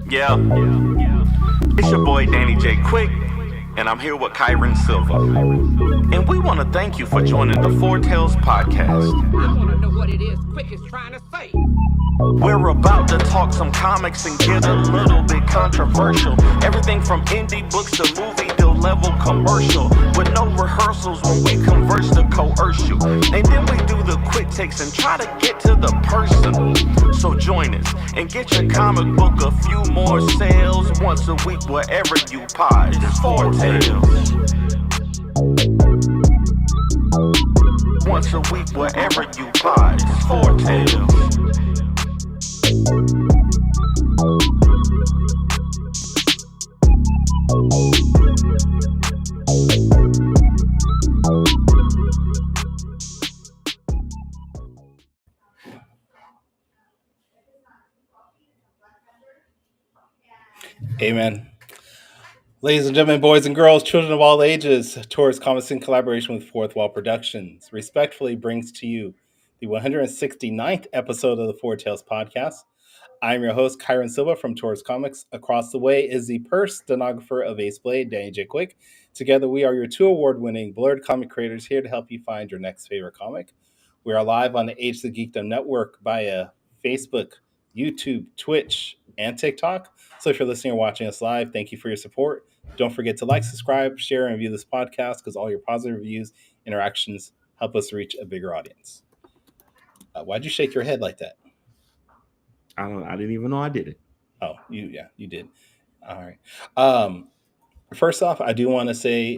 Yeah, it's your boy Danny J. Quick, and I'm here with Kyron Silva. And we want to thank you for joining the Four Tales podcast. I want to know what it is Quick is trying to say. We're about to talk some comics and get a little bit controversial. Everything from indie books to movie to level commercial. With no rehearsals when we converse to coerce you. And then we do the quick takes and try to get to the person. So join us and get your comic book a few more sales once a week wherever you pod. It's Four Tales. Once a week wherever you pod. It's Four Tales. Amen. Ladies and gentlemen, boys and girls, children of all ages, Taurus Comics in collaboration with Fourth Wall Productions respectfully brings to you the 169th episode of the Four Tales podcast. I'm your host, Kyron Silva from Taurus Comics. Across the way is the purse stenographer of Ace Blade, Danny J. Quick. Together, we are your two award-winning Blurred comic creators here to help you find your next favorite comic. We are live on the Age of the Geekdom Network via Facebook, YouTube, Twitch, and TikTok. So if you're listening or watching us live, thank you for your support. Don't forget to like, subscribe, share, and view this podcast because all your positive reviews, interactions help us reach a bigger audience. Why'd you shake your head like that? I didn't even know I did it. Oh, you did. All right. First off, I do want to say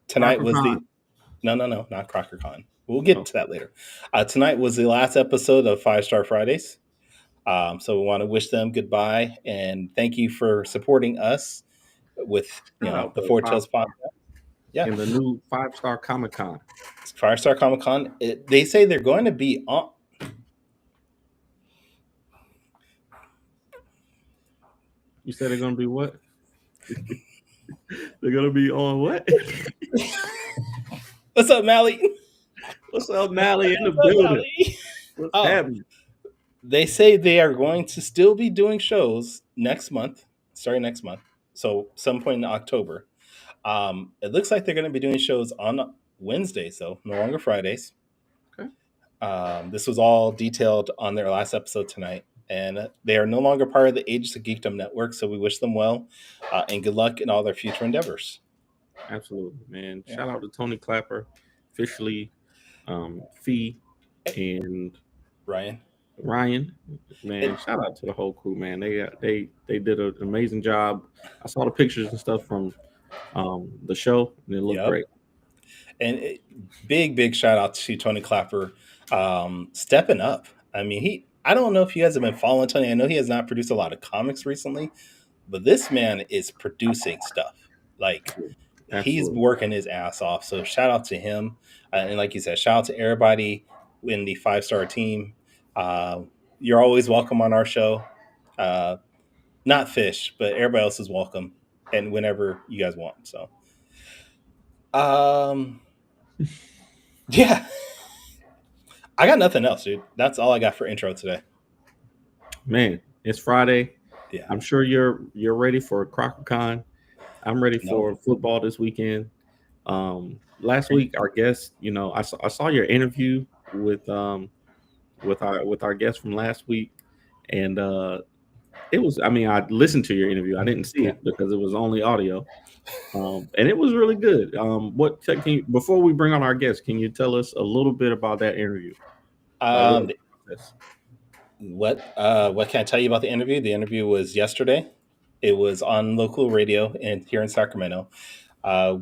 tonight was the no, not CrockerCon. We'll get to that later. Tonight was the last episode of 5 Star Fridays. So we want to wish them goodbye and thank you for supporting us with the Four Tales podcast. Yeah, and the new 5 Star Comic Con. 5 Star Comic Con. They say they're going to be on. You said they're going to be what? They're going to be on what? What's up, Mally? What's up, Mally in the building? What's happening? They say they are going to still be doing shows starting next month. So some point in October. It looks like they're going to be doing shows on Wednesdays, though, no longer Fridays. Okay. This was all detailed on their last episode tonight. And they are no longer part of the Ages of Geekdom Network, so we wish them well and good luck in all their future endeavors. Absolutely, man. Yeah. Shout out to Tony Clapper, officially, Fee, and Ryan. Man, shout out to the whole crew, man. They did an amazing job. I saw the pictures and stuff from the show, and it looked great. And big shout out to Tony Clapper stepping up. I mean, I don't know if you guys have been following Tony. I know he has not produced a lot of comics recently, but this man is producing stuff. Like, he's working his ass off. So shout out to him. And like you said, shout out to everybody in the 5 Star team. You're always welcome on our show. Not Fish, but everybody else is welcome. And whenever you guys want. So, yeah. I got nothing else, dude. That's all I got for intro today. Man, it's Friday. Yeah, I'm sure you're ready for CrockerCon. I'm ready for football this weekend. Last week, our guest, I saw your interview with our guest from last week, and it was. I mean, I listened to your interview. I didn't see it because it was only audio, and it was really good. Before we bring on our guest, can you tell us a little bit about that interview? What can I tell you about the interview? The interview was yesterday. It was on local radio here in Sacramento.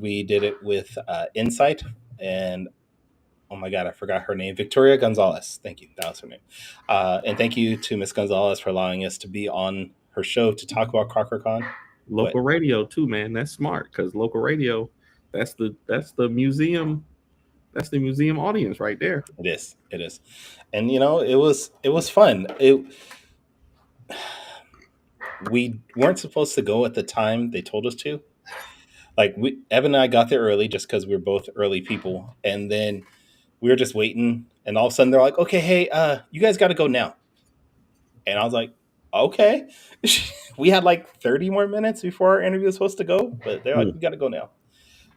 We did it with Insight and oh my God, I forgot her name. Victoria Gonzalez. Thank you. That was her name. And thank you to Miss Gonzalez for allowing us to be on her show to talk about CrockerCon. Local radio too, man. That's smart because local radio, that's the museum. That's the museum audience right there. It is. And it was fun. We weren't supposed to go at the time they told us to. Like Evan and I got there early just because we were both early people. And then we were just waiting. And all of a sudden they're like, okay, hey, you guys got to go now. And I was like, Okay. We had like 30 more minutes before our interview was supposed to go, but they're like, we got to go now.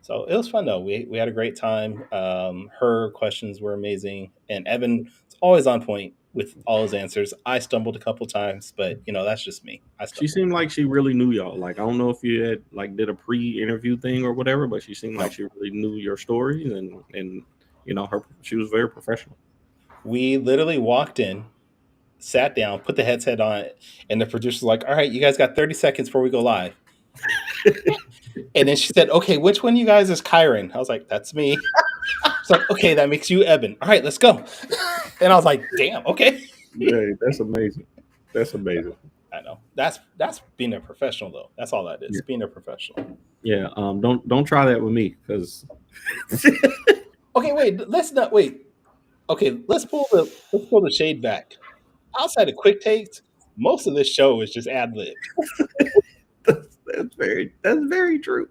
So it was fun though. We had a great time. Her questions were amazing, and Evan is always on point with all his answers. I stumbled a couple times, but that's just me. I She stumbled. seemed like she really knew y'all. Like, I don't know if you had like did a pre-interview thing or whatever, but she seemed like she really knew your stories, and she was very professional. We literally walked in, sat down, put the headset on, and the producer's like, "All right, you guys got 30 seconds before we go live." And then she said, "Okay, which one of you guys is Kyron?" I was like, "That's me." It's like, "Okay, that makes you Evan. All right, let's go." And I was like, "Damn, okay." Yeah, that's amazing. That's amazing. I know. That's being a professional though. That's all that is. Yeah. Being a professional. Yeah. Don't try that with me, because Okay, wait. Let's not wait. Okay, let's pull the shade back. Outside of quick takes, most of this show is just ad lib. that's very true.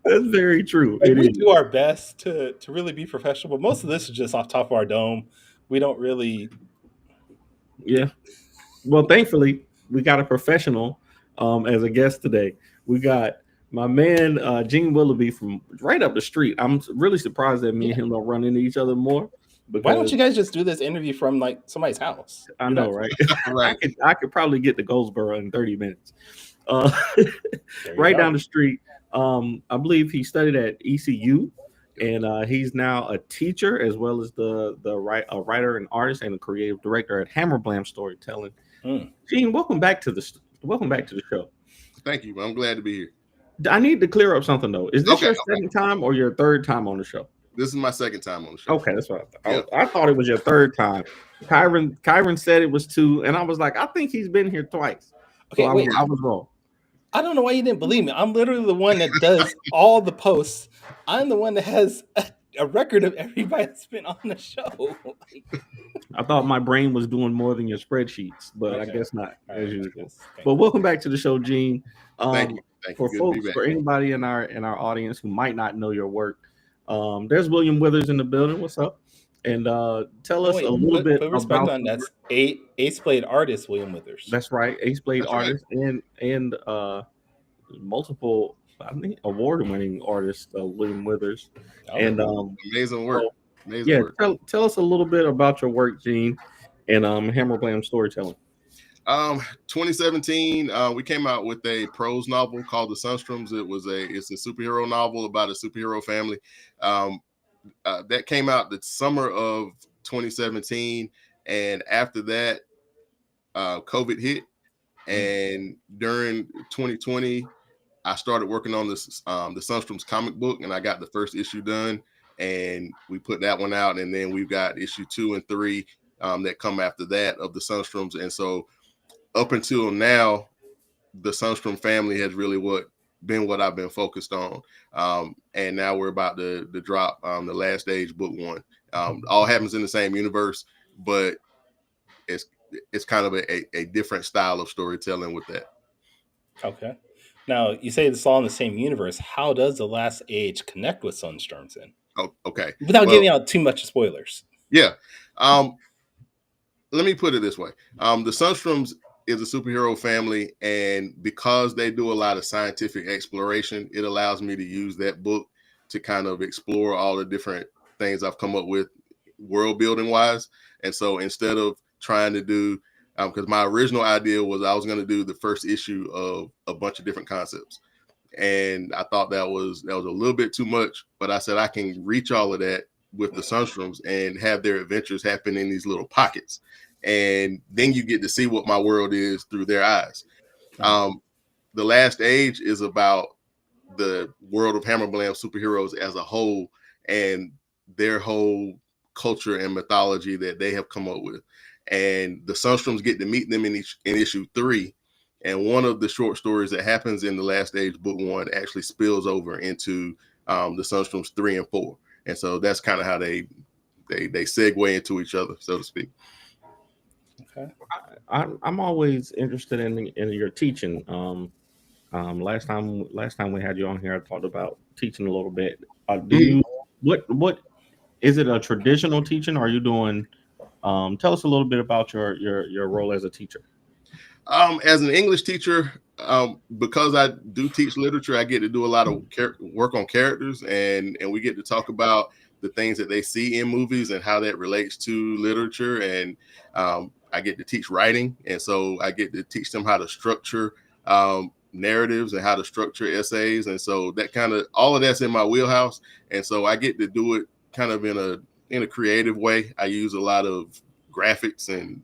That's very true. Like, It we is. do our best to really be professional, but most of this is just off top of our dome. We don't really. Yeah. Well, thankfully, we got a professional as a guest today. We got my man Gene Willoughby from right up the street. I'm really surprised that me and him don't run into each other more. Why don't you guys just do this interview from like somebody's house? I know, right? Right. I could probably get to Goldsboro in 30 minutes. Right go. down the street. I believe he studied at ECU, and he's now a teacher as well as a writer and artist and a creative director at Hammerblam Storytelling. Gene, welcome back to the show. Thank you. I'm glad to be here. I need to clear up something though. Is this your second time or your third time on the show? This is my second time on the show. Okay, that's what I thought. I thought it was your third time. Kyron said it was 2, and I was like, I think he's been here twice. Okay, so wait. I was wrong. I don't know why you didn't believe me. I'm literally the one that does all the posts. I'm the one that has a record of everybody that's been on the show. I thought my brain was doing more than your spreadsheets, but I guess not, as usual. But welcome back to the show, Gene. Thank you. For folks, for anybody in our audience who might not know your work, there's William Withers in the building. What's up? And tell us a little bit about on that's Ace Blade artist William Withers. That's right, Ace Blade artist and multiple, I think, award-winning artist William Withers. And amazing work. Amazing work. Tell us a little bit about your work, Gene, and Hammerblam Storytelling. 2017, we came out with a prose novel called The Sunstorms. It's a superhero novel about a superhero family. That came out the summer of 2017, and after that, COVID hit. And during 2020, I started working on this the Sunstorms comic book, and I got the first issue done, and we put that one out, and then we've got issue 2 and 3 that come after that of the Sunstorms. And so up until now, the Sunstrom family has really been what I've been focused on. And now we're about to drop the Last Age book 1. All happens in the same universe, but it's kind of a different style of storytelling with that. Okay. Now, you say it's all in the same universe. How does The Last Age connect with Sunstorms then? Oh, okay. Without giving out too much spoilers. Yeah. Let me put it this way. The Sunstorms is a superhero family, and because they do a lot of scientific exploration, it allows me to use that book to kind of explore all the different things I've come up with world building wise. And so instead of trying to do, because my original idea was I was going to do the first issue of a bunch of different concepts, and I thought that was a little bit too much, but I said I can reach all of that with the Sunstorms and have their adventures happen in these little pockets. And then you get to see what my world is through their eyes. The Last Age is about the world of Hammerblam superheroes as a whole and their whole culture and mythology that they have come up with. And the Sunstorms get to meet them in issue 3. And one of the short stories that happens in the Last Age book 1 actually spills over into the Sunstorms 3 and 4. And so that's kind of how they segue into each other, so to speak. Okay. I'm always interested in your teaching. Last time we had you on here, I talked about teaching a little bit. What is it, a traditional teaching? Or are you doing? Tell us a little bit about your role as a teacher. As an English teacher, because I do teach literature, I get to do a lot of work on characters, and we get to talk about the things that they see in movies and how that relates to literature. And I get to teach writing, and so I get to teach them how to structure narratives and how to structure essays. And so that kind of all of that's in my wheelhouse, and so I get to do it kind of in a creative way. I use a lot of graphics and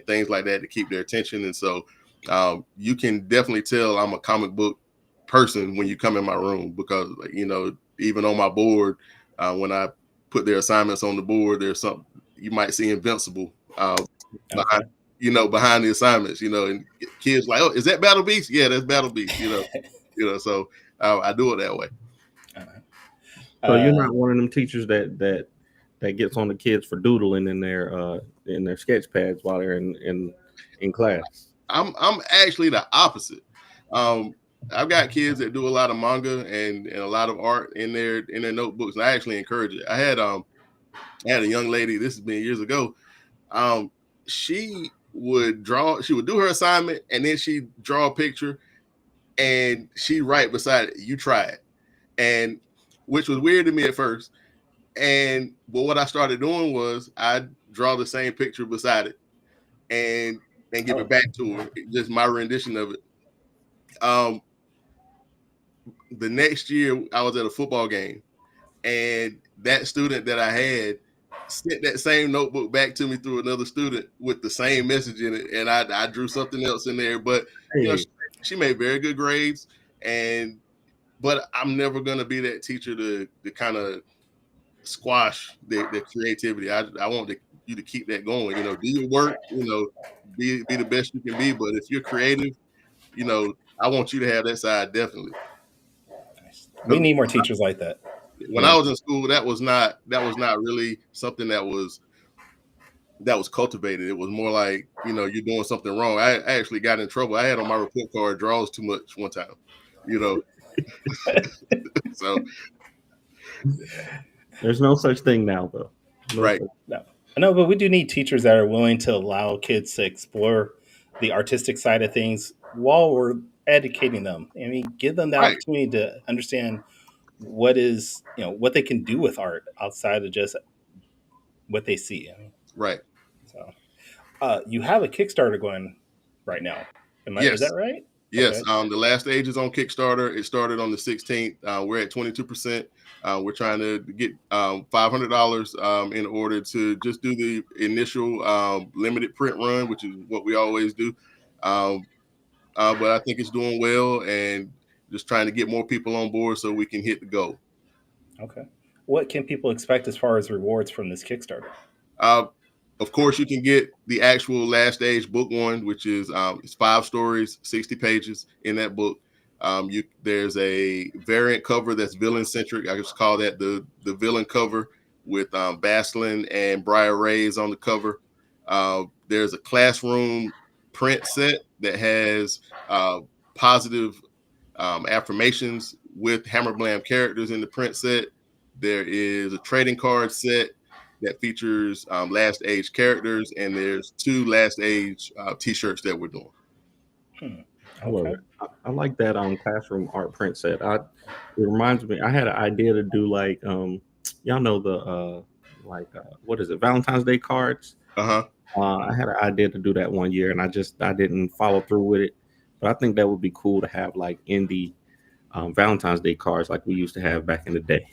things like that to keep their attention. And so you can definitely tell I'm a comic book person when you come in my room, because even on my board, when I put their assignments on the board, there's something you might see Invincible behind the assignments, and kids like, oh, is that Battle Beast? Yeah, that's Battle Beast. So I do it that way. So you're not one of them teachers that gets on the kids for doodling in their sketch pads while they're in class. I'm actually the opposite. I've got kids that do a lot of manga and a lot of art in their notebooks, and I actually encourage it. I had a young lady, this has been years ago. She would do her assignment, and then she'd draw a picture, and she'd write beside it, "You try it," and which was weird to me at first. But what I started doing was I'd draw the same picture beside it and give it back to her, just my rendition of it. The next year I was at a football game, and that student that I had sent that same notebook back to me through another student with the same message in it, and I drew something else in there. But she made very good grades, but I'm never gonna be that teacher to kind of squash their creativity. I want you to keep that going. Do your work. Be the best you can be. But if you're creative, I want you to have that side definitely. We need more teachers like that. When I was in school, that was not really something that was cultivated. It was more like, you're doing something wrong. I actually got in trouble. I had on my report card, draws too much one time. So there's no such thing now, though. Right. No, but we do need teachers that are willing to allow kids to explore the artistic side of things while we're educating them. I mean, give them the opportunity to understand what they can do with art outside of just what they see. Right. So, you have a Kickstarter going right now. Yes. Is that right? Yes. Okay. The last stage is on Kickstarter. It started on the 16th. We're at 22%. We're trying to get $500 in order to just do the initial limited print run, which is what we always do. But I think it's doing well, and just trying to get more people on board so we can hit the goal. Okay. What can people expect as far as rewards from this Kickstarter? Of course, you can get the actual last stage book one, which is it's 5 stories, 60 pages in that book. There's a variant cover that's villain centric. I just call that the villain cover, with Baslin and Briar Rays on the cover. There's a classroom print set that has positive affirmations with Hammer Blam characters in the print set. There is a trading card set that features last age characters, and there's 2 last age t-shirts that we're doing. I love it. I like that classroom art print set. It reminds me, I had an idea to do like y'all know the what is it, Valentine's Day cards. I had an idea to do that one year, and I didn't follow through with it. But I think that would be cool to have like indie Valentine's Day cards like we used to have back in the day.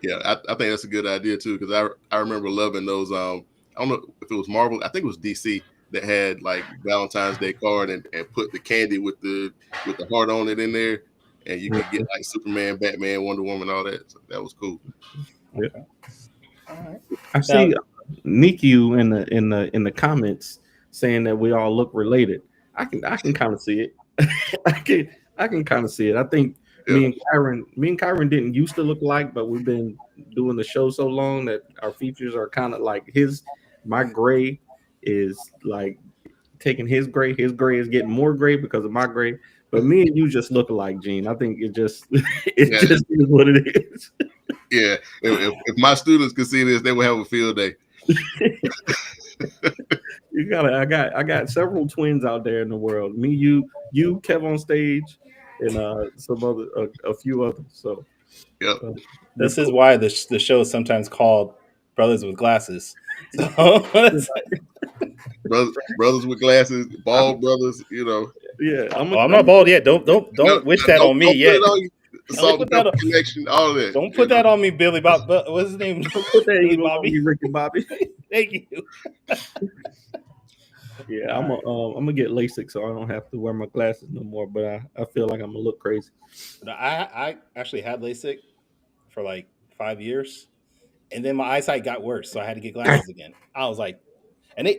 Yeah, I think that's a good idea too, because I remember loving those. I don't know if it was Marvel. I think it was DC that had like Valentine's Day card and put the candy with the heart on it in there, and you could get like Superman, Batman, Wonder Woman, all that. So that was cool. Yeah. All right. I see Niku in the comments saying that we all look related. I can kind of see it. I can kind of see it. I think me and Kyron didn't used to look alike, but we've been doing the show so long that our features are kind of like my gray is like taking his gray. His gray is getting more gray because of my gray. But me and you just look alike, Gene. I think it just just is what it is. Yeah. If my students could see this, they would have a field day. You gotta. I got several twins out there in the world. Me, you, Kev on stage, and some other, a few others. So Yep. that's This is cool. why the show is sometimes called Brothers with Glasses. So Brothers with glasses, I'm, bald brothers. yeah, oh, I'm not bald yet. Don't wish that on me Don't put it yet. on you. Don't Salt and put that pepper on, connection, all that. don't put that on me, Billy Bob. What's his name? Don't put that Billy evil on Bobby. you, Rick and Bobby. Thank you. Yeah, I'm gonna get LASIK so I don't have to wear my glasses no more. But I feel like I'm gonna look crazy. I actually had LASIK for like 5 years, and then my eyesight got worse, so I had to get glasses again. I was like,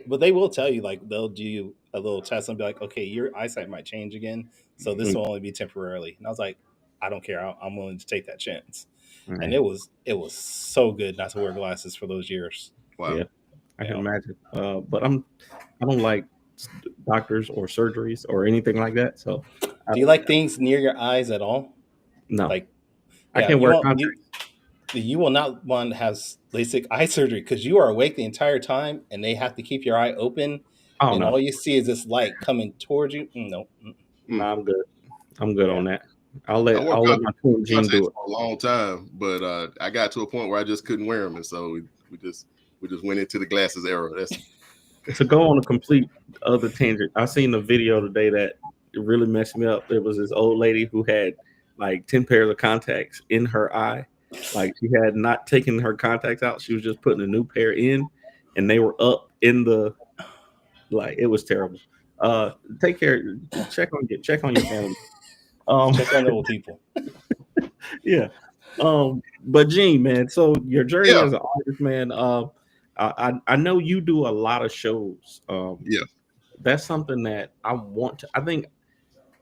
but they will tell you, like, they'll do you a little test and be like, okay, your eyesight might change again, so this will only be temporarily. And I was like, I don't care, I'm willing to take that chance. Right. And it was so good not to wear glasses for those years. Wow. Yeah, I can imagine. But I don't like doctors or surgeries or anything like that. So, Do you like things near your eyes at all? No, Like, I yeah, can't wear contacts. you will not want to have LASIK eye surgery because you are awake the entire time, and they have to keep your eye open, Oh and no, all you see is this light coming towards you. No. no, I'm good. I'm good on that. I I'll let my twin Gene do it for a long time, but I got to a point where I just couldn't wear them, and so we just went into the glasses era. To go on a complete other tangent. I seen a video today that it really messed me up. There was this old lady who had like 10 pairs of contacts in her eye. Like she had not taken her contacts out. She was just putting a new pair in, and they were up in the, like, it was terrible. Take care. Check on your family. Check on the old people. Yeah. But Gene, man, so your journey Yeah. as an artist, man, I know you do a lot of shows. Yeah. That's something that I want to, I think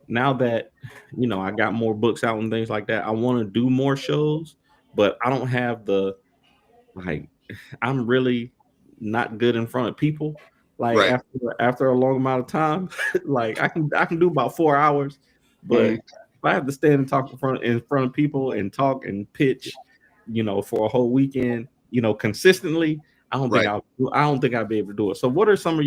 now that, I got more books out and things like that, I want to do more shows, but I don't have the, like, I'm really not good in front of people. Like Right. after a long amount of time, like I can do about 4 hours, but if I have to stand and talk in front of people and talk and pitch, for a whole weekend, consistently, I don't think I'd be able to do it. So what's some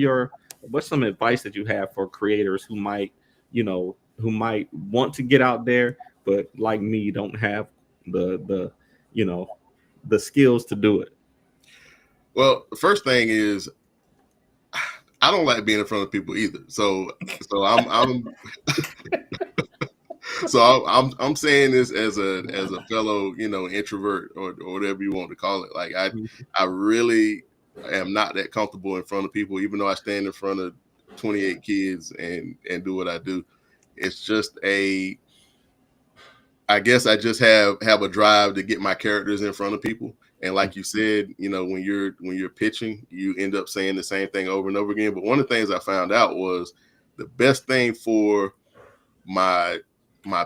advice that you have for creators who might want to get out there, but like me, don't have the skills to do it? Well, the first thing is I don't like being in front of people either. So I'm I'm saying this as a fellow, introvert or whatever you want to call it. Like I really am not that comfortable in front of people, even though I stand in front of 28 kids and do what I do. It's just I guess I just have a drive to get my characters in front of people. And like you said, when you're pitching, you end up saying the same thing over and over again. But one of the things I found out was the best thing for my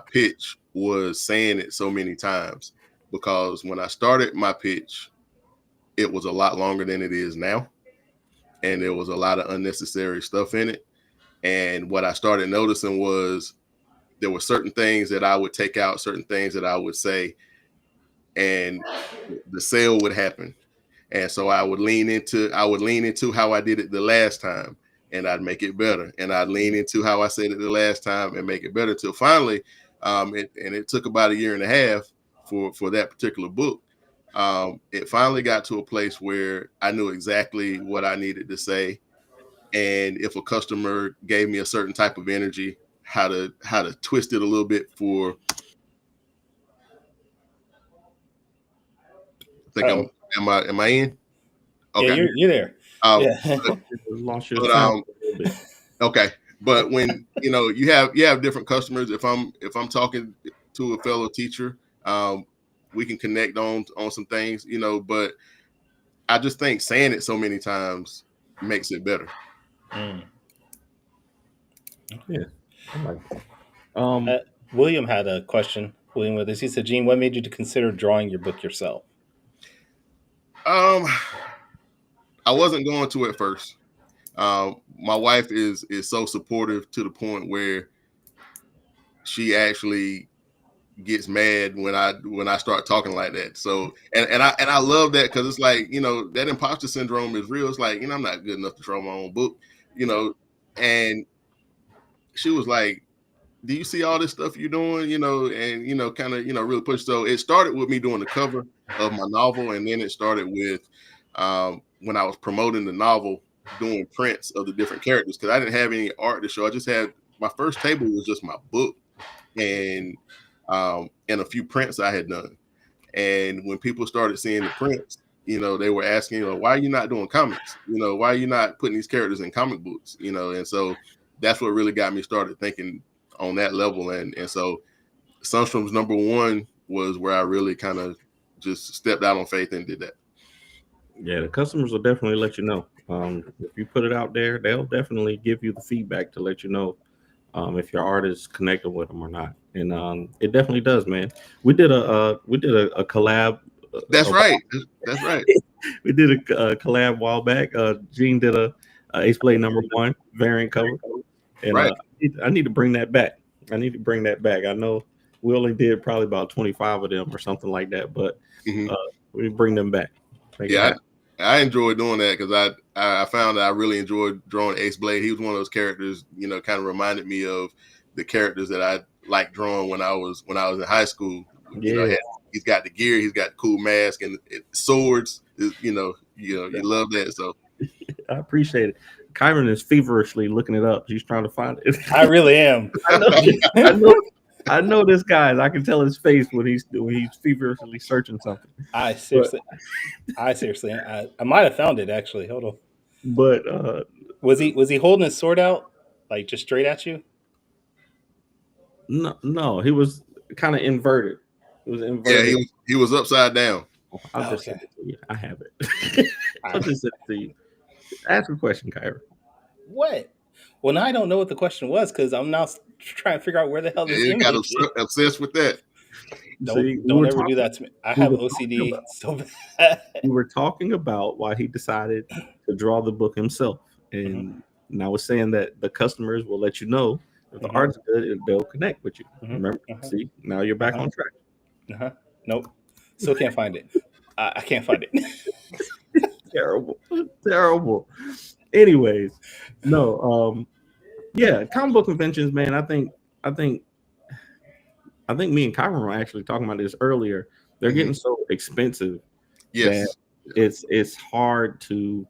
pitch was saying it so many times, because when I started my pitch, it was a lot longer than it is now. And there was a lot of unnecessary stuff in it. And what I started noticing was there were certain things that I would take out, certain things that I would say, and the sale would happen. And so I would lean into how I did it the last time, and I'd make it better. And I'd lean into how I said it the last time and make it better, till finally, it took about 1.5 years for that particular book. It finally got to a place where I knew exactly what I needed to say. And if a customer gave me a certain type of energy, how to twist it a little bit for, I think am I in? Okay. Yeah, you're there. Lost your sound a little bit. Okay. But when you have different customers, if I'm talking to a fellow teacher, we can connect on some things, but I just think saying it so many times makes it better. Yeah. I like William had a question. William with this. He said, Gene, what made you to consider drawing your book yourself? I wasn't going to at first. My wife is so supportive to the point where she actually gets mad when I start talking like that. So and I love that, because it's like, that imposter syndrome is real. It's like, I'm not good enough to draw my own book. you know, and she was like, do you see all this stuff you're doing, and kind of, really push. So it started with me doing the cover of my novel, and then it started with when I was promoting the novel, doing prints of the different characters, because I didn't have any art to show. I just had my first table was just my book and a few prints I had done. And when people started seeing the prints, they were asking, why are you not doing comics? Why are you not putting these characters in comic books? And so that's what really got me started thinking on that level. And so Sunstorms #1 was where I really kind of just stepped out on faith and did that. Yeah, the customers will definitely let you know. If you put it out there, they'll definitely give you the feedback to let you know if your art is connected with them or not. And it definitely does, man. We did a collab. That's right. That's right. We did a collab a while back. Gene did a Ace Blade #1 variant cover, and Right. I need to bring that back. I know we only did probably about 25 of them or something like that, but we bring them back. Yeah, I enjoyed doing that because I found that I really enjoyed drawing Ace Blade. He was one of those characters, kind of reminded me of the characters that I liked drawing when I was in high school. Yeah. He's got the gear, he's got the cool mask and swords. You love that. So I appreciate it. Kyron is feverishly looking it up. He's trying to find it. I really am. I know this guy. I can tell his face when he's feverishly searching something. I seriously, I might have found it actually. Hold on. But was he holding his sword out, like just straight at you? No, he was kind of inverted. It was inverted. Yeah, he was upside down. I'll just send it to you. I have it. I'll just send it to you. Ask a question, Kyra. What? Well, now I don't know what the question was because I'm now trying to figure out where the hell this You image got is. obsessed with that. Don't ever do that to me. I have OCD so bad. We were talking about why he decided to draw the book himself, and I was saying that the customers will let you know if the art's good, and they'll connect with you. Remember? See, now you're back on track. Nope. Still can't find it. I can't find it. Terrible. Anyways, no. Yeah, comic book conventions, man. I think me and Kyron were actually talking about this earlier. They're getting so expensive. Yes. That it's hard to,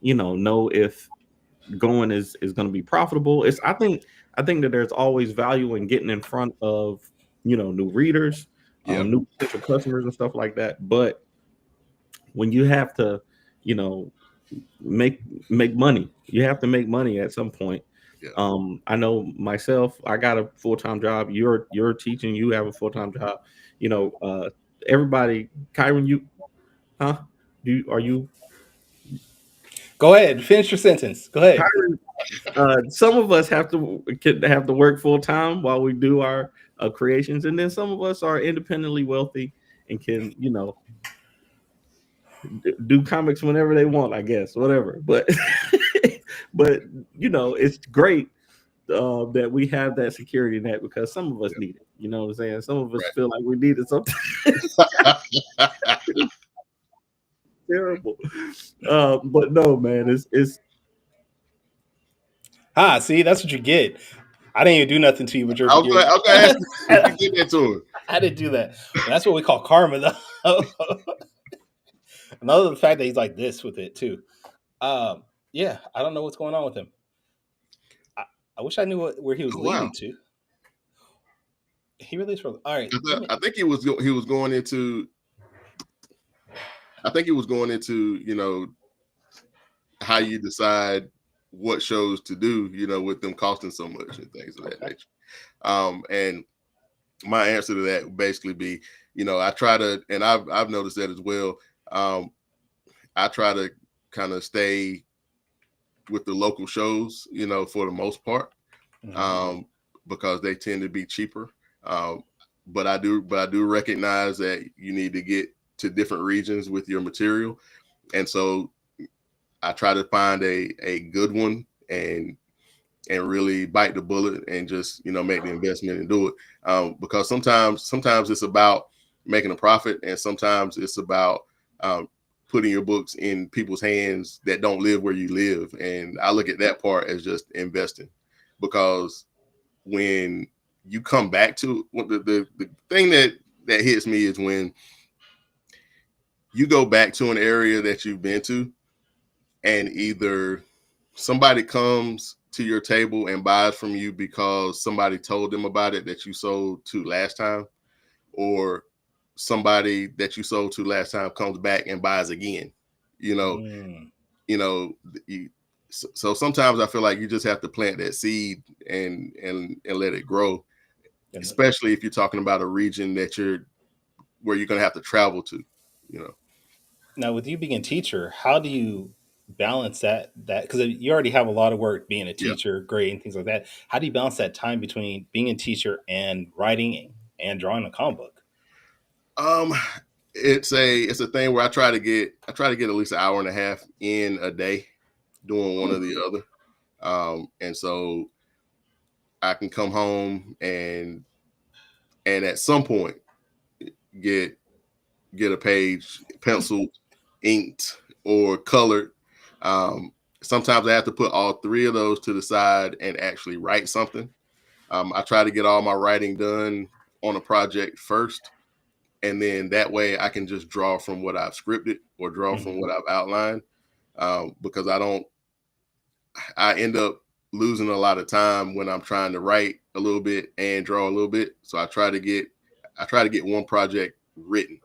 know if going is going to be profitable. I think that there's always value in getting in front of, new readers, new potential customers and stuff like that. But when you have to, make money, you have to make money at some point. Yeah. I know myself, I got a full-time job. You're teaching, you have a full-time job. Everybody, Kyron, are you? Go ahead, finish your sentence. Go ahead. Kyron, some of us have to work full-time while we do our creations, and then some of us are independently wealthy and can, do comics whenever they want, I guess, whatever. But it's great that we have that security net because some of us need it. You know what I'm saying? Some of us feel like we need it sometimes. Terrible. But no, man, it's see, that's what you get. I didn't even do nothing to you, but you're. I was going to ask you if you did that to him. I didn't do that. That's what we call karma, though. Another the fact that he's like this with it too. Yeah, I don't know what's going on with him. I wish I knew where he was leading to. He really is from. All right. I think he was going into. I think he was going into how you decide what shows to do. With them costing so much and things of that nature. And my answer to that would basically be, I try to, and I've noticed that as well. I try to kind of stay with the local shows, for the most part, because they tend to be cheaper. But I do recognize that you need to get to different regions with your material, and so I try to find a good one and really bite the bullet and just make the investment and do it. Because sometimes it's about making a profit, and sometimes it's about putting your books in people's hands that don't live where you live. And I look at that part as just investing, because when you come back to the thing that hits me is when you go back to an area that you've been to, and either somebody comes to your table and buys from you because somebody told them about it that you sold to last time, or somebody that you sold to last time comes back and buys again. You know, so sometimes I feel like you just have to plant that seed and let it grow, especially if you're talking about a region where you're going to have to travel to, you know. Now, with you being a teacher, how do you balance that because you already have a lot of work being a Yeah. teacher, grading, things like that. How do you balance that time between being a teacher and writing and drawing a comic book? It's a thing where I try to get at least an hour and a half in a day doing one or the other. And so I can come home and at some point get a page penciled, inked, or colored. Sometimes I have to put all three of those to the side and actually write something. I try to get all my writing done on a project first, and then that way I can just draw from what I've scripted or draw from what I've outlined, because I end up losing a lot of time when I'm trying to write a little bit and draw a little bit. So I try to get one project written.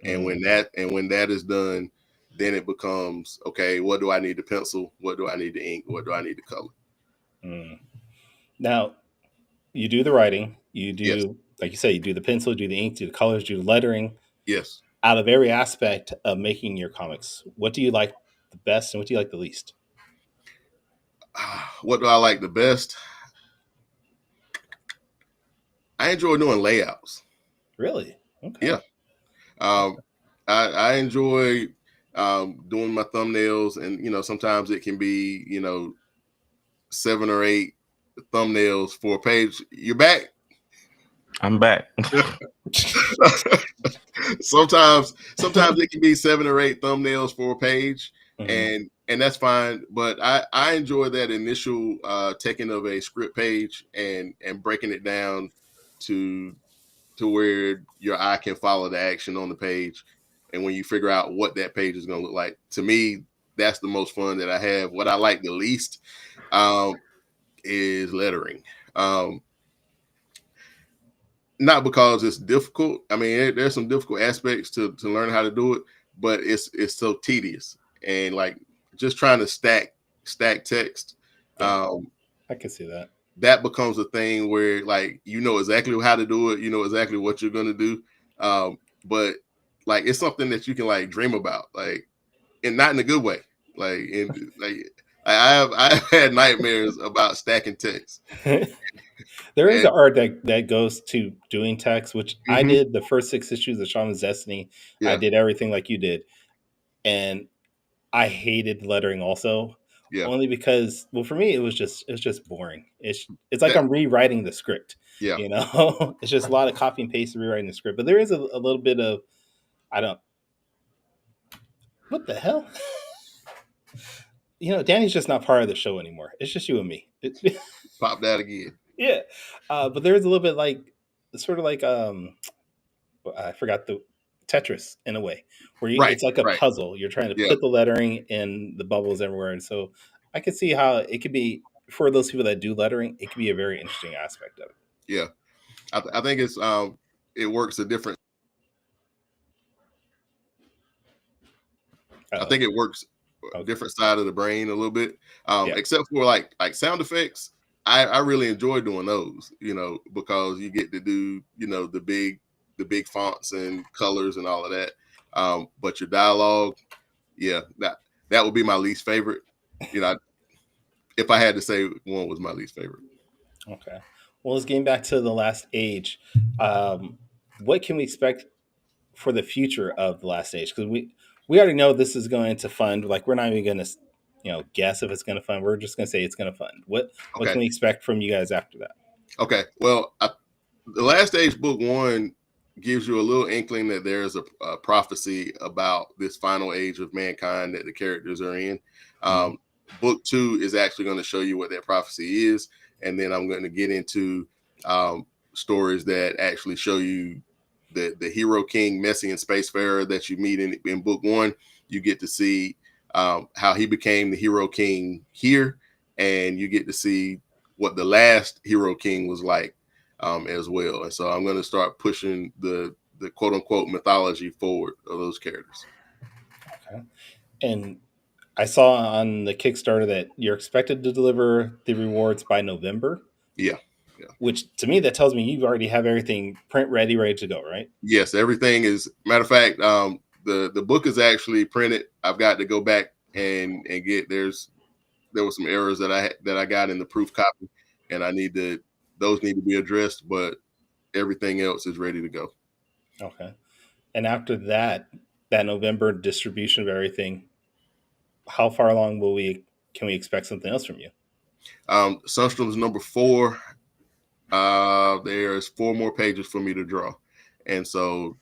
And when that is done, then it becomes, okay, what do I need to pencil? What do I need to ink? What do I need to color? Now, you do the writing, you do, yes. like you say, you do the pencil, do the ink, do the colors, do the lettering. Yes. Out of every aspect of making your comics, what do you like the best and what do you like the least? What do I like the best? I enjoy doing layouts. Really? Okay. Yeah. I enjoy doing my thumbnails, and sometimes it can be 7 or 8 thumbnails for a page. You're back. I'm back. sometimes it can be 7 or 8 thumbnails for a page, and that's fine. But I enjoy that initial taking of a script page and breaking it down to where your eye can follow the action on the page. And when you figure out what that page is going to look like, to me, that's the most fun that I have. What I like the least is lettering. Not because it's difficult. I mean, there's some difficult aspects to learn how to do it, but it's so tedious, and like just trying to stack text. I can see that. That becomes a thing where, like, exactly how to do it, exactly what you're going to do, but like it's something that you can like dream about, like, and not in a good way. Like, I've had nightmares about stacking text. There is an art that goes to doing text, which I did the first 6 issues of Shaman's Destiny. Yeah. I did everything like you did, and I hated lettering also. Yeah. Only because, well, for me, it was just boring. It's like I'm rewriting the script. Yeah. It's just a lot of copy and paste and rewriting the script. But there is a little bit of, what the hell? Danny's just not part of the show anymore. It's just you and me. Pop that again. Yeah. But there is a little bit like, sort of like, I forgot the Tetris in a way, where it's like a puzzle. You're trying to put the lettering in the bubbles everywhere. And so I could see how it could be, for those people that do lettering, it could be a very interesting aspect of it. Yeah. I think it's, it works a different. I think it works a different side of the brain a little bit, except for like sound effects. I really enjoy doing those, because you get to do, the big fonts and colors and all of that. But your dialogue, that would be my least favorite. If I had to say one was my least favorite. Okay. Well, let's get back to The Last Age. What can we expect for the future of The Last Age? Because we already know this is going to fund. Like, we're not even going to, guess if it's going to fund. We're just going to say it's going to fund. What can we expect from you guys after that? Okay. Well, The Last Age book 1 gives you a little inkling that there's a prophecy about this final age of mankind that the characters are in. Book 2 is actually going to show you what that prophecy is, and then I'm going to get into stories that actually show you the hero king, Messian spacefarer that you meet in book 1. You get to see how he became the hero king here, and you get to see what the last hero king was like as well. And so I'm going to start pushing the quote unquote mythology forward of those characters. Okay. And I saw on the Kickstarter that you're expected to deliver the rewards by November. Yeah. Which to me, that tells me you already have everything print ready to go, right? Yes, everything is. Matter of fact, the book is actually printed. I've got to go back and get there were some errors that I got in the proof copy, and those need to be addressed, but everything else is ready to go. Okay. And after that November distribution of everything, how far along can we expect something else from you? Sunstorms number 4. There's 4 more pages for me to draw, and so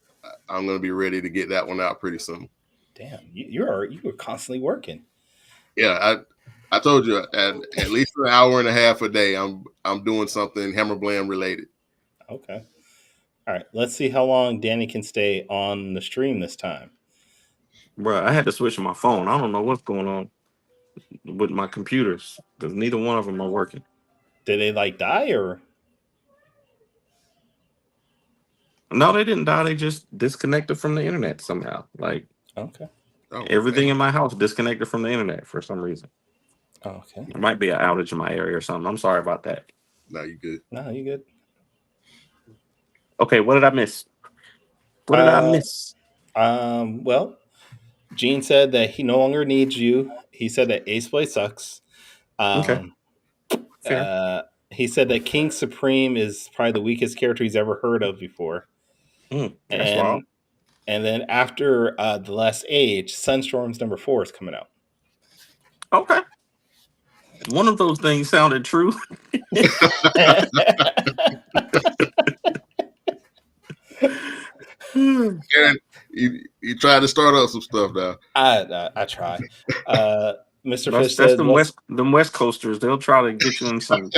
I'm going to be ready to get that one out pretty soon. Damn, you were constantly working. Yeah, I told you at least an hour and a half a day. I'm doing something Hammerblam related. Okay. All right. Let's see how long Danny can stay on the stream this time. Bro, I had to switch my phone. I don't know what's going on with my computers because neither one of them are working. Did they die or? No, they didn't die. They just disconnected from the internet somehow. Like, okay. Everything in my house disconnected from the internet for some reason. Okay. There might be an outage in my area or something. I'm sorry about that. No, you good. No, you good. Okay, what did I miss? What did I miss? Well, Gene said that he no longer needs you. He said that Ace Blade sucks. Okay. Fair. He said that King Supreme is probably the weakest character he's ever heard of before. That's wild. And then after The Last Age, Sunstorms number 4 is coming out. Okay. One of those things sounded true. Aaron, you tried to start up some stuff now. I try. Mr. Fish That's said, them West Coasters. They'll try to get you in some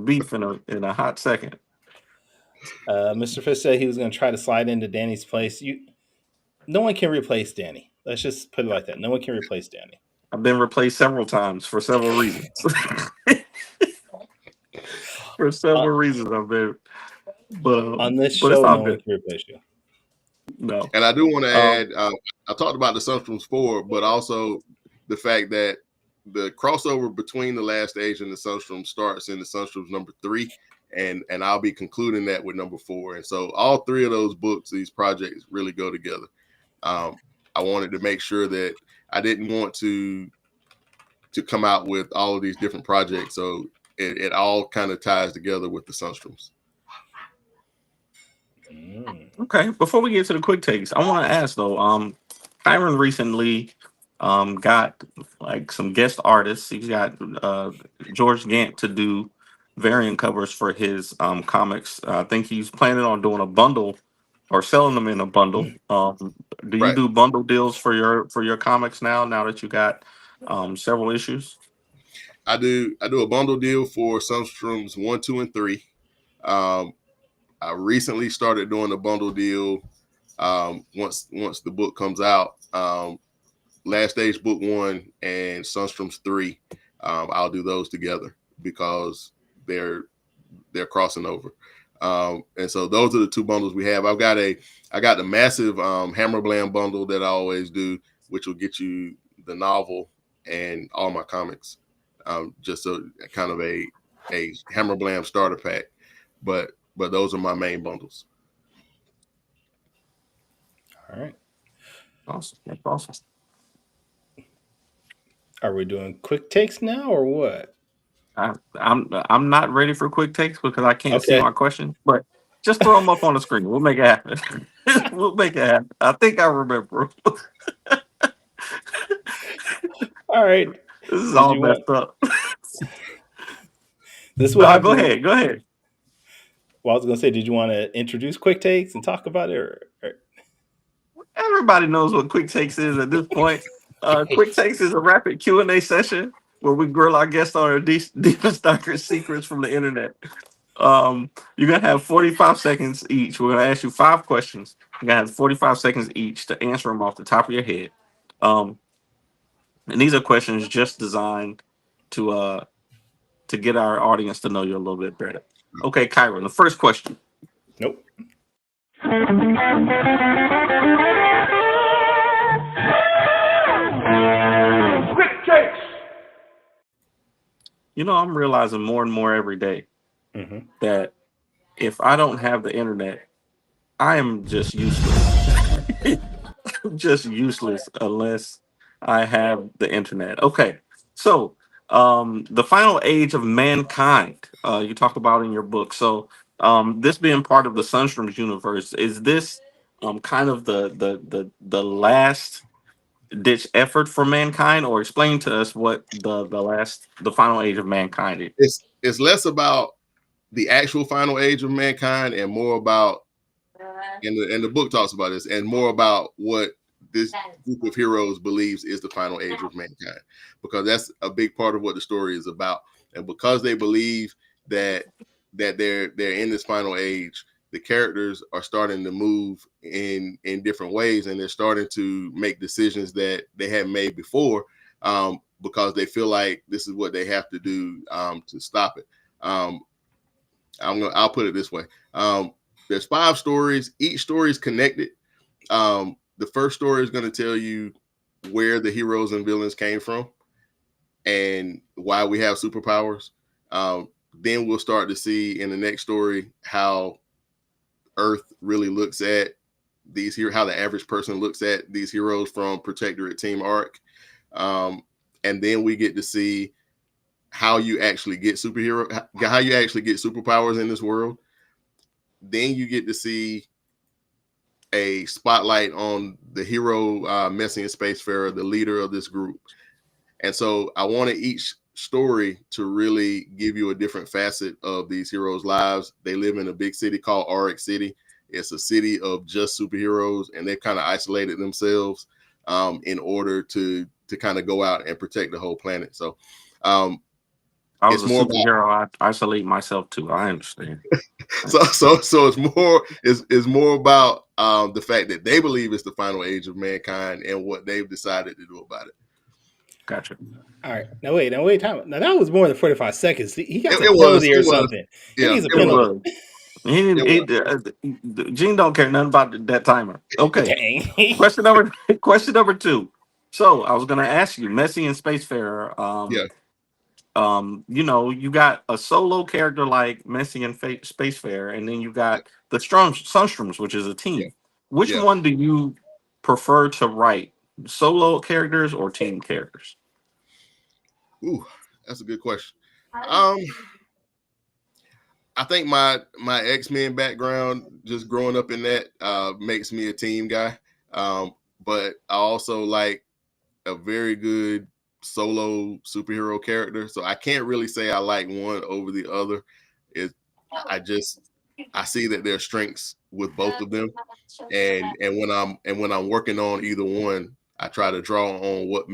beef in a hot second. Mr. Fish said he was going to try to slide into Danny's place. No one can replace Danny. Let's just put it like that. No one can replace Danny. I've been replaced several times for several reasons. For several reasons, I've been. But on this show, no one can replace you. No. And I do want to add, I talked about the Sunstorms 4, but also the fact that the crossover between The Last Age and the Sunstorms starts in the Sunstorms number 3, and I'll be concluding that with number 4. And so all 3 of those books, these projects really go together. I wanted to make sure that I didn't want to come out with all of these different projects, so it all kind of ties together with the Sunstorms. Okay, before we get to the quick takes, I want to ask though, Kyron recently got like some guest artists. He's got George Gant to do variant covers for his comics. I think he's planning on doing a bundle or selling them in a bundle. Do you do bundle deals for your comics now that you got several issues? I do a bundle deal for Sunstorms 1, 2, and 3. I recently started doing a bundle deal once the book comes out. Last Age book 1 and Sunstorms 3. I'll do those together because they're crossing over. And so those are the 2 bundles we have. I got the massive Hammerblam bundle that I always do, which will get you the novel and all my comics. Just a kind of a Hammerblam starter pack. But those are my main bundles. All right. Awesome. That's awesome. Are we doing quick takes now or what? I'm not ready for quick takes because I can't see my question, but just throw them up on the screen. We'll make it happen. We'll make it happen. I think I remember. All right. This is all messed up. This will go ahead. Well, I was going to say, did you want to introduce Quick Takes and talk about it? Or... Everybody knows what Quick Takes is at this point. Quick Takes is a rapid Q&A session where we grill our guests on their deepest, darkest secrets from the internet. You're going to have 45 seconds each. We're going to ask you 5 questions. You're going to have 45 seconds each to answer them off the top of your head. And these are questions just designed to get our audience to know you a little bit better. Okay, Kyron, the first question. Nope. Quick takes. You know, I'm realizing more and more every day that if I don't have the internet, I am just useless. Just useless unless I have the internet. Okay, so the final age of mankind, you talk about in your book. So this being part of the Sunstorms universe, is this kind of the last ditch effort for mankind, or explain to us what the final age of mankind is? It's less about the actual final age of mankind and more about, and the book talks about this, and more about what this group of heroes believes is the final age of mankind, because that's a big part of what the story is about. And because they believe that they're in this final age, the characters are starting to move in different ways, and they're starting to make decisions that they hadn't made before, because they feel like this is what they have to do to stop it. I'll put it this way. There's 5 stories. Each story is connected. The first story is going to tell you where the heroes and villains came from and why we have superpowers. Then we'll start to see in the next story how Earth really looks at these here, how the average person looks at these heroes from Protectorate Team Arc. And then we get to see how you actually get how you actually get superpowers in this world. Then you get to see a spotlight on the hero, Messian Spacefarer, the leader of this group. And so I wanted each story to really give you a different facet of these heroes' lives. They live in a big city called Auric City. It's a city of just superheroes, and they've kind of isolated themselves in order to kind of go out and protect the whole planet. So I was a superhero. I isolate myself too. I understand. so it's more about the fact that they believe it's the final age of mankind and what they've decided to do about it. Gotcha. All right. Now wait, time. Now that was more than 45 seconds. He got a penalty or something. Yeah, he needs a penalty. Gene don't care nothing about that timer. Okay. Dang. Question number 2. So I was gonna ask you, Messian Spacefarer. You know, you got a solo character like Messian Spacefarer, and then you got the Sunstorms, which is a team. Which one do you prefer to write? Solo characters or team characters? Ooh, that's a good question. I think my X-Men background, just growing up in that, makes me a team guy. But I also like a very good solo superhero character. So I can't really say I like one over the other. I see that there are strengths with both of them. And when I'm working on either one, I try to draw on what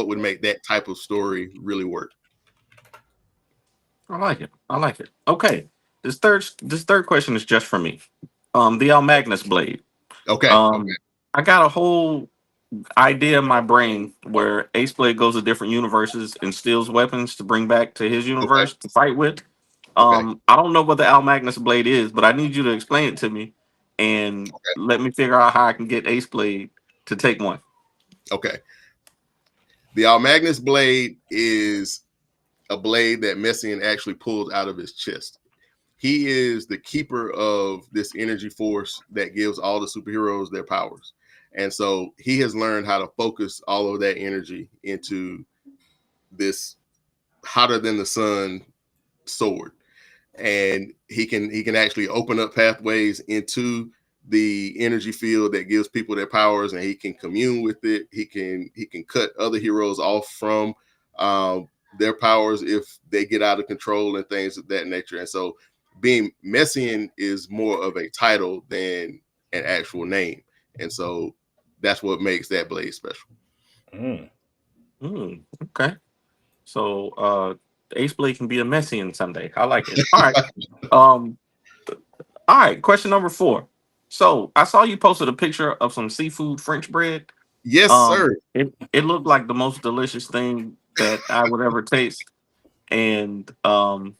would make that type of story really work. I like it. Okay. This third question is just for me. The Almagnus blade. Okay. I got a whole idea in my brain where Ace Blade goes to different universes and steals weapons to bring back to his universe to fight with. I don't know what the Almagnus blade is, but I need you to explain it to me and let me figure out how I can get Ace Blade to take one. Okay. The Almagnus blade is a blade that Messian actually pulled out of his chest. He is the keeper of this energy force that gives all the superheroes their powers. And so he has learned how to focus all of that energy into this hotter than the sun sword. And he can actually open up pathways into the energy field that gives people their powers, and he can commune with it. He can cut other heroes off from their powers if they get out of control and things of that nature. And so being Messian is more of a title than an actual name, and so that's what makes that blade special. Okay. So Ace Blade can be a Messian someday. I like it. All right. All right. Question number 4. So I saw you posted a picture of some seafood French bread. Yes, sir. It looked like the most delicious thing that I would ever taste. And I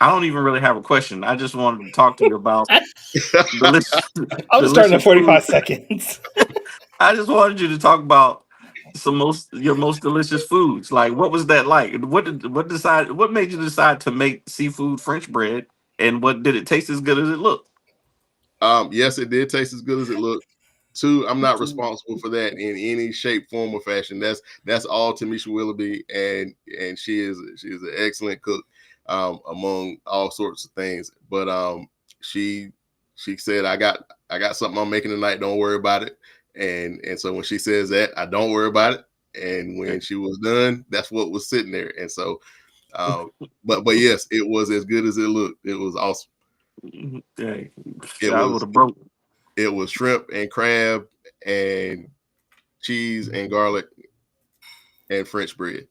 don't even really have a question. I just wanted to talk to you about delicious, I'm starting at delicious food. 45 seconds. I just wanted you to talk about your most delicious foods. Like, what was that like? What made you decide to make seafood French bread, and what did it taste as good as it looked? Yes, it did taste as good as it looked. 2, I'm not responsible for that in any shape, form, or fashion. That's all Tamisha Willoughby, and she's an excellent cook among all sorts of things. But she said, I got something I'm making tonight. Don't worry about it. And so when she says that, I don't worry about it. And when she was done, that's what was sitting there. And so, but yes, it was as good as it looked. It was awesome. Hey, I would have broke. It was shrimp and crab and cheese and garlic and French bread.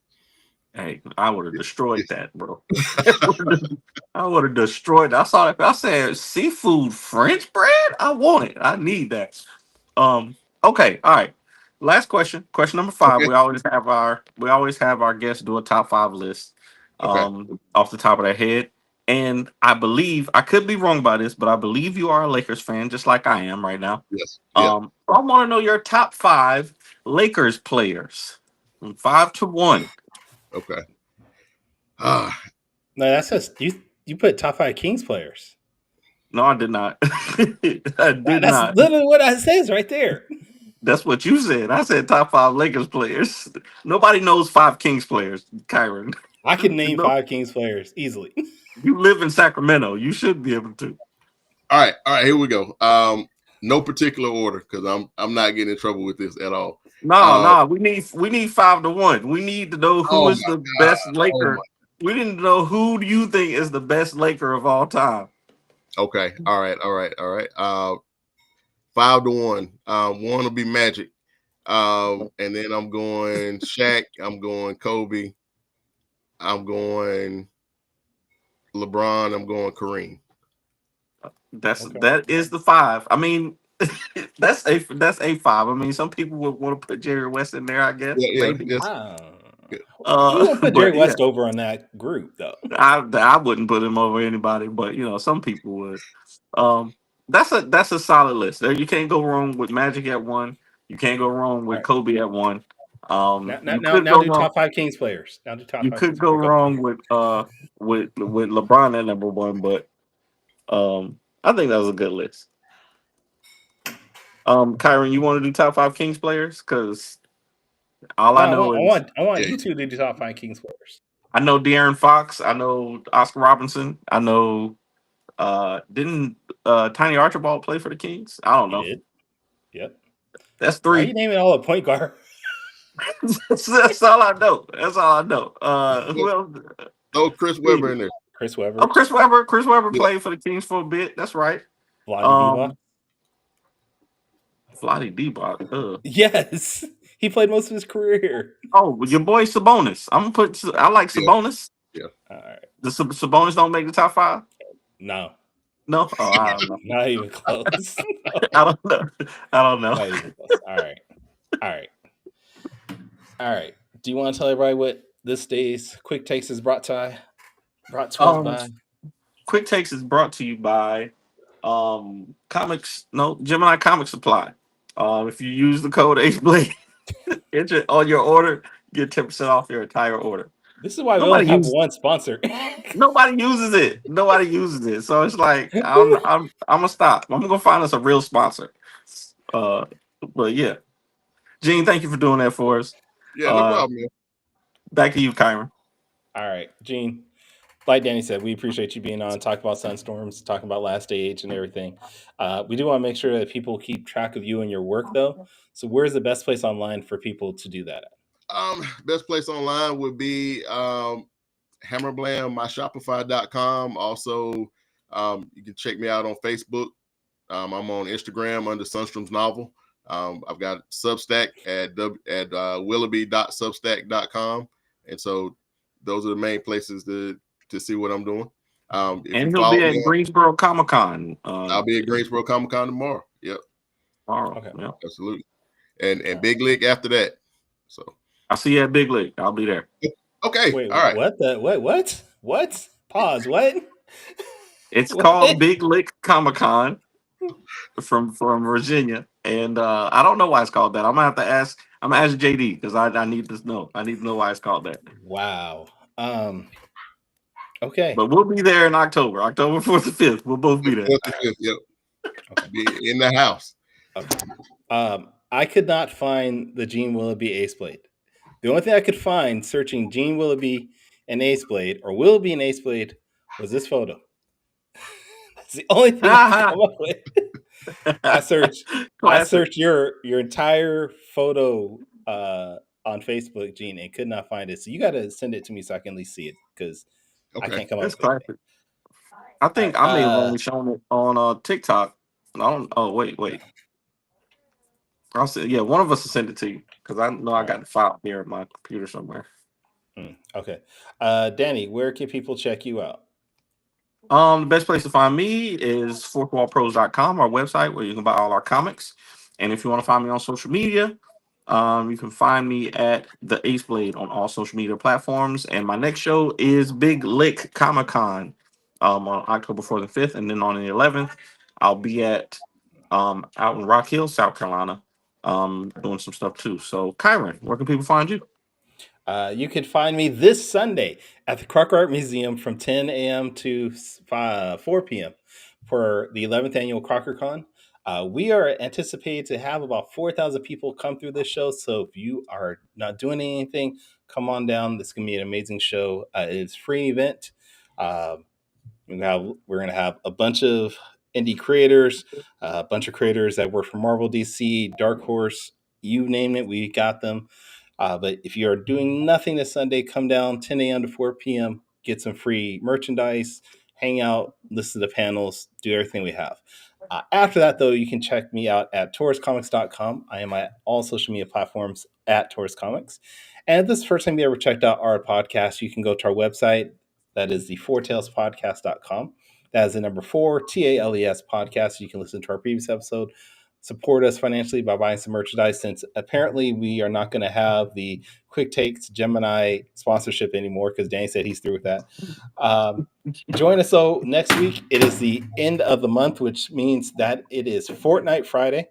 Hey, I would have destroyed that, bro. I would have destroyed. I saw it. I said seafood French bread. I want it. I need that. Okay. All right. Last question. Question number 5. Okay. We always have our guests do a top 5 list. Off the top of their head. And I believe, I could be wrong by this, but I believe you are a Lakers fan, just like I am right now. Yes. Yeah. I want to know your top 5 Lakers players, from 5 to 1. Okay. No, that's just you put top 5 Kings players. No, I did not. That's literally what I says right there. That's what you said. I said top 5 Lakers players. Nobody knows 5 Kings players, Kyron. I can name 5 Kings players easily. You live in Sacramento. You should be able to. All right, here we go. No particular order, because I'm not getting in trouble with this at all. No, we need 5 to 1. We need to know who is the best Laker. We need to know who do you think is the best Laker of all time. Okay. All right. 5 to 1. 1 will be Magic. And then I'm going Shaq. I'm going Kobe. I'm going LeBron. I'm going Kareem. That is the 5. I mean, that's a 5. I mean, some people would want to put Jerry West in there, I guess. Yeah. Maybe. You won't put Jerry West over on that group, though. I wouldn't put him over anybody, but some people would. That's a solid list. There, you can't go wrong with Magic at 1. You can't go wrong with Kobe at 1. Now do top 5 Kings players. Now do top 5. You could go wrong with LeBron at number 1, but I think that was a good list. Kyron, you want to do top 5 Kings players? Because I want you two to do top 5 Kings players. I know De'Aaron Fox. I know Oscar Robertson. I know. Didn't Tiny Archibald play for the Kings? I don't know. Yep. That's 3. Why are you naming all a point guard? That's all I know. Who else? Oh, Chris Webber in there. Chris Webber. Oh, Chris Webber. Chris Webber played for the Kings for a bit. That's right. Vlade Divac. Yes. He played most of his career here. Oh, your boy Sabonis. I like Sabonis. Yeah. All right. The Sabonis don't make the top 5? No. No? Oh, I don't know. Not even close. I don't know. Not even close. All right. Do you want to tell everybody what this day's Quick Takes is brought to us by? Quick Takes is brought to you by Gemini Comic Supply. If you use the code HBLADE on your order, get 10% off your entire order. This is why we only have one sponsor. Nobody uses it. So it's like I'm gonna stop. I'm gonna find us a real sponsor. But yeah. Gene, thank you for doing that for us. Yeah, no problem, man. Back to you, Kyron. All right, Gene. Like Danny said, we appreciate you being on, talking about Sunstorms, talking about Last Stage and everything. We do want to make sure that people keep track of you and your work, though. So where's the best place online for people to do that at? Best place online would be Hammerblam, myshopify.com. Also, You can check me out on Facebook. I'm on Instagram under Sunstorms Novel. I've got Substack at willoughby.substack.com. And so those are the main places to see what I'm doing. If And you he'll follow be at me, Greensboro Comic Con. I'll be at Greensboro Comic Con tomorrow. Yep. Tomorrow. Okay. Yep. Absolutely. And Big Lick after that. So I'll see you at Big Lick. I'll be there. okay. Wait, all right. What? Pause. What? It's What? called Big Lick Comic Con from Virginia, and I don't know why it's called that. I'm gonna have to ask. I'm gonna ask JD because I need to know. I need to know why it's called that. Wow. Okay. But we'll be there in October 4th and 5th. We'll both be there. Yep. Okay. Be in the house. Okay. I could not find the Gene Willoughby Ace Blade. The only thing I could find searching Gene Willoughby and Ace Blade or Willoughby and Ace Blade was this photo. That's the only thing I could come up with. I searched your entire photo on Facebook, Gene, and could not find it. So you got to send it to me so I can at least see it because I can't come up with it. I think I may have only shown it on TikTok. I don't. Oh wait. I'll say one of us will send it to you because I know I got the file here at my computer somewhere. Okay, Danny, where can people check you out? The best place to find me is fourthwallpros.com, our website where you can buy all our comics. And if you want to find me on social media, you can find me at the Ace Blade on all social media platforms. And my next show is Big Lick Comic Con on October 4th and 5th. And then on the 11th, I'll be at out in Rock Hill, South Carolina, doing some stuff too. So, Kyron, where can people find you? You can find me this Sunday at the Crocker Art Museum from 10 a.m. to 4 p.m. for the 11th annual Crocker Con. We are anticipated to have about 4,000 people come through this show. So if you are not doing anything, come on down. This is going to be an amazing show. It's a free event. We're going to have a bunch of indie creators, a bunch of creators that work for Marvel, DC, Dark Horse, you name it, we got them. But if you are doing nothing this Sunday, come down 10 a.m. to 4 p.m., get some free merchandise, hang out, listen to panels, do everything we have. After that, though, you can check me out at tauruscomics.com. I am at all social media platforms at Taurus Comics. And if this is the first time you ever checked out our podcast, you can go to our website. That is the fourtalespodcast.com. That is the number 4, TALES podcast. You can listen to our previous episode. Support us financially by buying some merchandise, since apparently we are not going to have the Quick Takes Gemini sponsorship anymore because Danny said he's through with that. Join us though next week. It is the end of the month, which means that it is Fortnite Friday.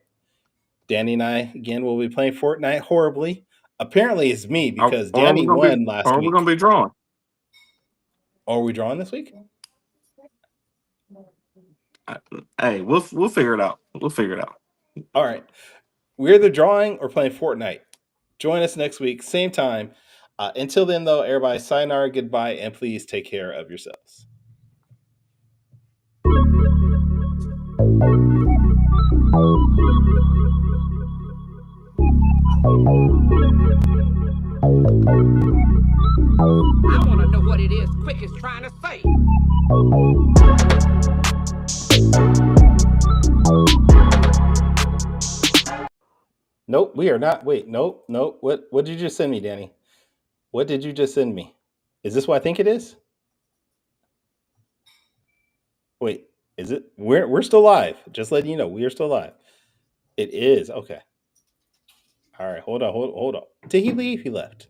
Danny and I again will be playing Fortnite horribly. Apparently it's me because Danny won last week. Or we're going to be drawing. Are we drawing this week? Hey, we'll figure it out. We'll figure it out. All right. We're either drawing or playing Fortnite. Join us next week, same time. Until then, though, everybody, sayonara, goodbye, and please take care of yourselves. I want to know what it is Quick is trying to say. Nope, we are not. Wait, nope. What did you just send me, Danny? What did you just send me? Is this what I think it is? Wait, is it? We're still live. Just letting you know, we are still live. It is. Okay. All right, hold on. Did he leave? He left.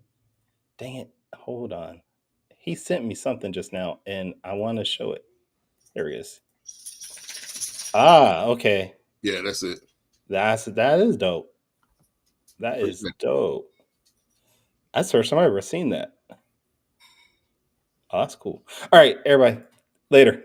Dang it. Hold on. He sent me something just now, and I want to show it. There he is. Okay. Yeah, that's it. That is dope. That is dope. That's the first time I've ever seen that. Oh, that's cool. All right, everybody. Later.